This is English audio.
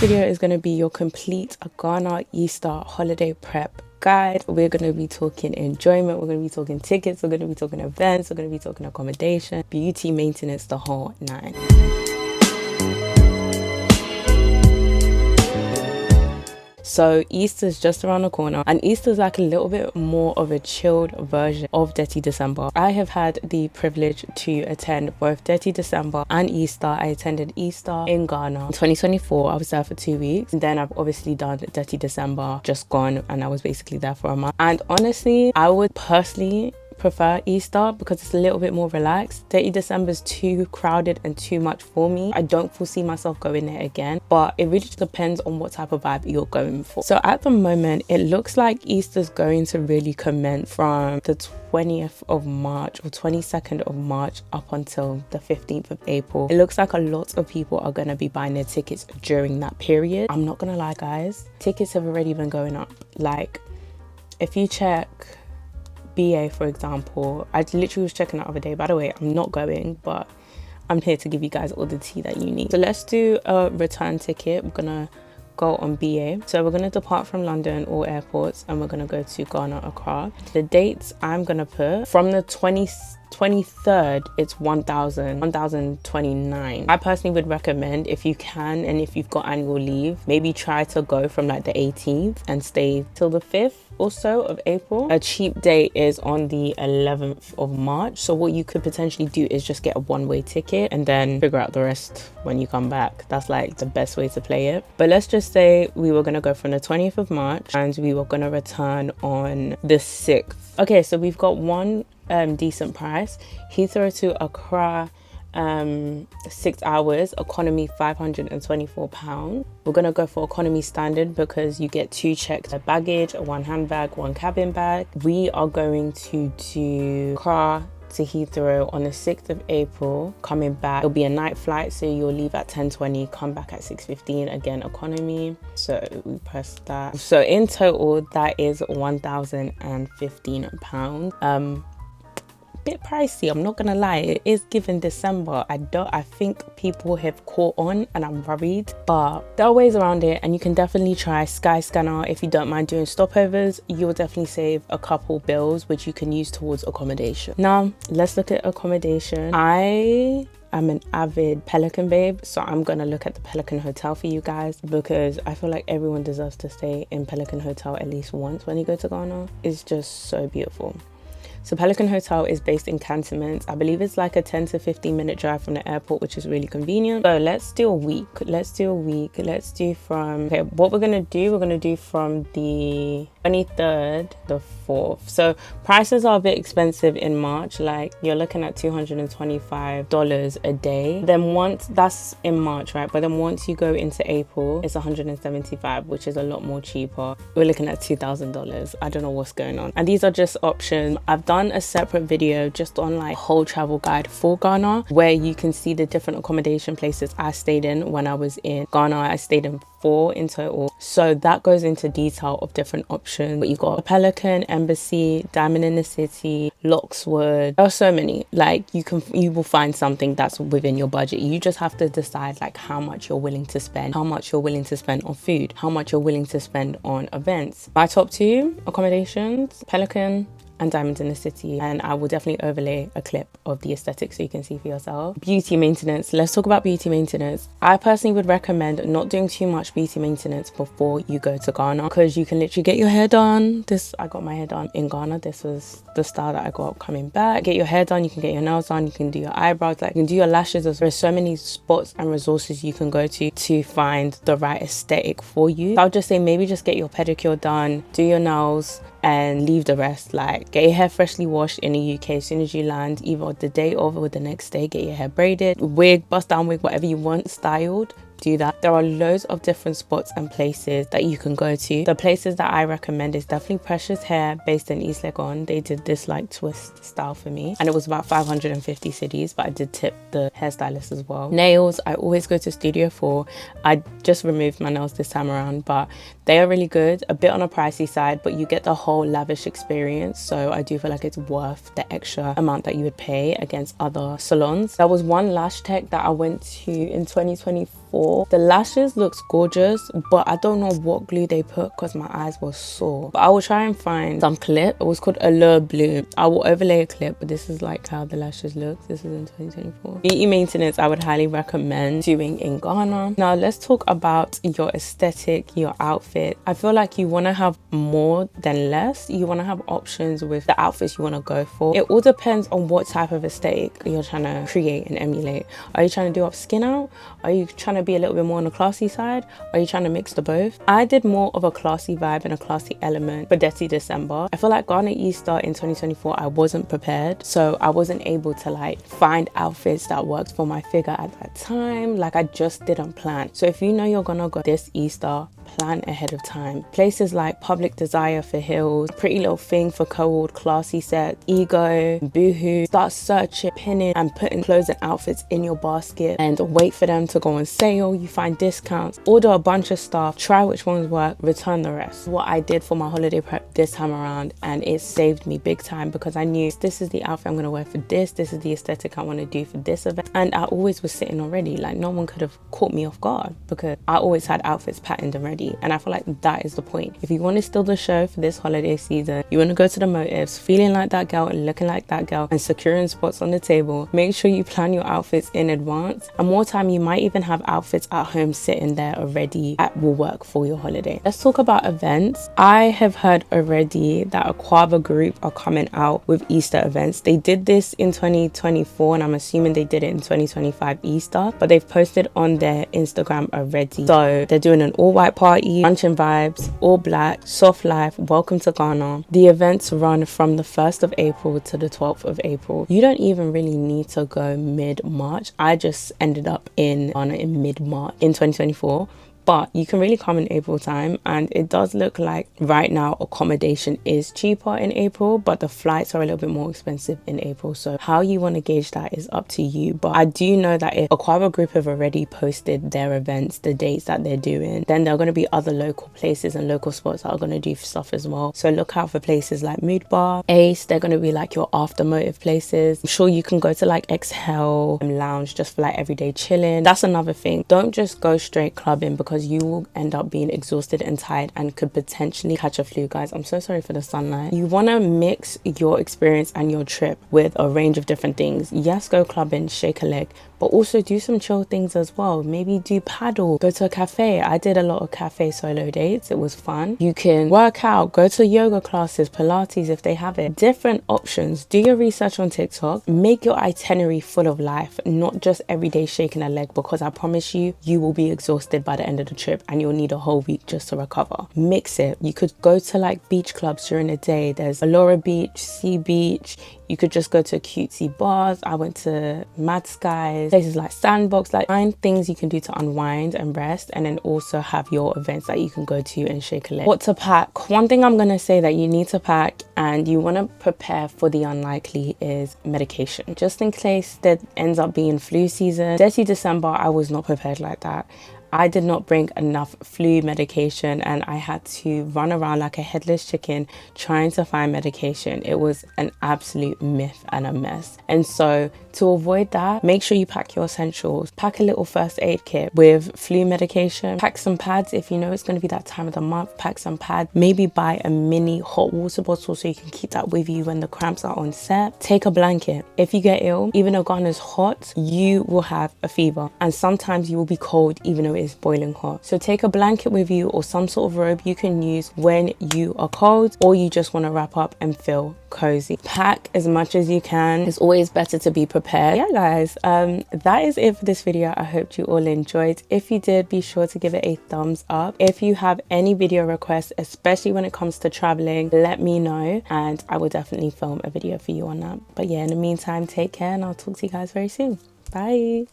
video is going to be your complete Ghana Easter holiday prep guide. We're going to be talking enjoyment, we're going to be talking tickets, we're going to be talking events, we're going to be talking accommodation, beauty, maintenance, the whole nine. So Easter's just around the corner, and Easter's like a little bit more of a chilled version of Dirty December. I have had the privilege to attend both Dirty December and Easter. I attended Easter in Ghana in 2024. I was there for 2 weeks, and then I've obviously done Dirty December just gone, and I was basically there for a month. And honestly, I would personally prefer Easter because it's a little bit more relaxed. Dirty December is too crowded and too much for me. I don't foresee myself going there again, but it really just depends on what type of vibe you're going for. So at the moment, it looks like Easter's going to really commence from the 20th of March or 22nd of March up until the 15th of April. It looks like a lot of people are going to be buying their tickets during that period. I'm not gonna lie, guys, tickets have already been going up. Like, if you check BA, for example, I literally was checking the other day. By the way, I'm not going, but I'm here to give you guys all the tea that you need. So let's do a return ticket. We're gonna go on BA. So we're gonna depart from London or airports, and we're gonna go to Ghana, Accra. The dates I'm gonna put from the 23rd, it's 1029. I personally would recommend, if you can and if you've got annual leave, maybe try to go from like the 18th and stay till the 5th or so of April. A cheap date is on the 11th of March. So what you could potentially do is just get a one-way ticket and then figure out the rest when you come back. That's like the best way to play it. But let's just say we were gonna go from the 20th of March and we were gonna return on the 6th. Okay, so we've got one decent price. Heathrow to Accra, 6 hours, economy £524. We're gonna go for economy standard because you get 2 checks, a baggage, one handbag, one cabin bag. We are going to do Accra to Heathrow on the 6th of April. Coming back, it'll be a night flight, so you'll leave at 10:20, come back at 6:15, again economy. So we press that. So in total, that is £1,015. Bit pricey, I'm not gonna lie. It is given December. I think people have caught on, and I'm worried, but there are ways around it, and you can definitely try Skyscanner. If you don't mind doing stopovers, you'll definitely save a couple bills which you can use towards accommodation. Now let's look at accommodation. I'm an avid Pelican babe, so I'm gonna look at the Pelican Hotel for you guys because I feel like everyone deserves to stay in Pelican Hotel at least once when you go to Ghana. It's just so beautiful. So Pelican Hotel is based in Cantonment. I believe it's like a 10 to 15 minute drive from the airport, which is really convenient. So let's do a week. Let's do from, okay, what we're gonna do from the 23rd, the 4th. So prices are a bit expensive in March. Like, you're looking at $225 a day. Then once, that's in March, right? But then once you go into April, it's $175, which is a lot more cheaper. We're looking at $2,000. I don't know what's going on. And these are just options. I've done a separate video just on like whole travel guide for Ghana, where you can see the different accommodation places I stayed in when I was in Ghana. I stayed in 4 in total, so that goes into detail of different options. But you've got a Pelican, Embassy, Diamond in the City, Lockswood. There are so many. Like, you will find something that's within your budget. You just have to decide like how much you're willing to spend, how much you're willing to spend on food, how much you're willing to spend on events. My top 2 accommodations, Pelican and Diamonds in the City, and I will definitely overlay a clip of the aesthetic so you can see for yourself. Beauty maintenance. Let's talk about beauty maintenance. I personally would recommend not doing too much beauty maintenance before you go to Ghana, because you can literally get your hair done. I got my hair done in Ghana. This was the style that I got coming back. Get your hair done, you can get your nails done, you can do your eyebrows, like you can do your lashes. There's so many spots and resources you can go to find the right aesthetic for you. So I'll just say maybe just get your pedicure done, do your nails, and leave the rest. Like, get your hair freshly washed in the UK as soon as you land, either the day of or the next day. Get your hair braided, wig, bust down wig, whatever you want styled. Do that. There are loads of different spots and places that you can go to. The places that I recommend is definitely Precious Hair, based in East Legon. They did this like twist style for me, and it was about 550 cedis, but I did tip the hairstylist as well. Nails, I always go to Studio 4. I just removed my nails this time around, but they are really good. A bit on a pricey side, but you get the whole lavish experience, so I do feel like it's worth the extra amount that you would pay against other salons. There was one lash tech that I went to in 2024 2024. The lashes looks gorgeous, but I don't know what glue they put because my eyes were sore. But I will try and find some clip. It was called Allure Blue. I will overlay a clip, but this is like how the lashes look. This is in 2024. Beauty maintenance I would highly recommend doing in Ghana. Now let's talk about your aesthetic, your outfit. I feel like you want to have more than less. You want to have options with the outfits you want to go for. It all depends on what type of aesthetic you're trying to create and emulate. Are you trying to do up skin out? Are you trying to be a little bit more on the classy side? Are you trying to mix the both? I did more of a classy vibe and a classy element for Dirty December. I feel like Ghana Easter in 2024 I wasn't prepared, so I wasn't able to like find outfits that worked for my figure at that time. Like I just didn't plan. So if you know you're gonna go this Easter, plan ahead of time. Places like Public Desire for heels, Pretty Little Thing for co-ord classy sets, Ego, Boohoo. Start searching, pinning and putting clothes and outfits in your basket and wait for them to go on sale. You find discounts, order a bunch of stuff, try which ones work, return the rest. What I did for my holiday prep this time around, and it saved me big time because I knew this is the outfit I'm going to wear for this is the aesthetic I want to do for this event, and I always was sitting already. Like no one could have caught me off guard because I always had outfits patterned and ready. And I feel like that is the point. If you want to steal the show for this holiday season, you want to go to the motives feeling like that girl and looking like that girl and securing spots on the table, make sure you plan your outfits in advance, and more time you might even have outfits at home sitting there already that will work for your holiday. Let's talk about events. I have heard already that Aquaba Group are coming out with Easter events. They did this in 2024 and I'm assuming they did it in 2025 Easter, but they've posted on their Instagram already. So they're doing an all white party, luncheon vibes, all black, soft life, welcome to Ghana. The events run from the 1st of April to the 12th of April. You don't even really need to go mid-March. I just ended up in Ghana in mid-March in 2024. But you can really come in April time, and it does look like right now accommodation is cheaper in April, but the flights are a little bit more expensive in April. So how you want to gauge that is up to you. But I do know that if Aquaba Group have already posted their events, the dates that they're doing, then there are going to be other local places and local spots that are going to do stuff as well. So look out for places like Mood Bar, Ace. They're going to be like your after motive places. I'm sure you can go to like Exhale Lounge just for like everyday chilling. That's another thing. Don't just go straight clubbing because you will end up being exhausted and tired and could potentially catch a flu. Guys, I'm so sorry for the sunlight. You want to mix your experience and your trip with a range of different things. Yes, go clubbing, shake a leg, but also do some chill things as well. Maybe do paddle, go to a cafe. I did a lot of cafe solo dates. It was fun. You can work out, go to yoga classes, Pilates if they have it. Different options. Do your research on TikTok. Make your itinerary full of life, not just every day shaking a leg, because I promise you, you will be exhausted by the end of the trip and you'll need a whole week just to recover. Mix it. You could go to like beach clubs during the day. There's Allura Beach, Sea Beach. You could just go to cutesy bars. I went to Mad Skies, places like Sandbox. Like find things you can do to unwind and rest, and then also have your events that you can go to and shake a leg. What to pack? One thing I'm gonna say that you need to pack and you want to prepare for the unlikely is medication, just in case there ends up being flu season. Dirty December, I was not prepared like that. I did not bring enough flu medication and I had to run around like a headless chicken trying to find medication. It was an absolute myth and a mess. And so to avoid that, make sure you pack your essentials. Pack a little first aid kit with flu medication. Pack some pads if you know it's going to be that time of the month. Pack some pads. Maybe buy a mini hot water bottle so you can keep that with you when the cramps are on set. Take a blanket. If you get ill, even though Ghana is hot, you will have a fever. And sometimes you will be cold even though is boiling hot. So take a blanket with you or some sort of robe you can use when you are cold or you just want to wrap up and feel cozy. Pack as much as you can. It's always better to be prepared. Yeah guys, that is it for this video. I hope you all enjoyed. If you did, be sure to give it a thumbs up. If you have any video requests, especially when it comes to traveling, let me know and I will definitely film a video for you on that. But yeah, in the meantime, take care and I'll talk to you guys very soon. Bye.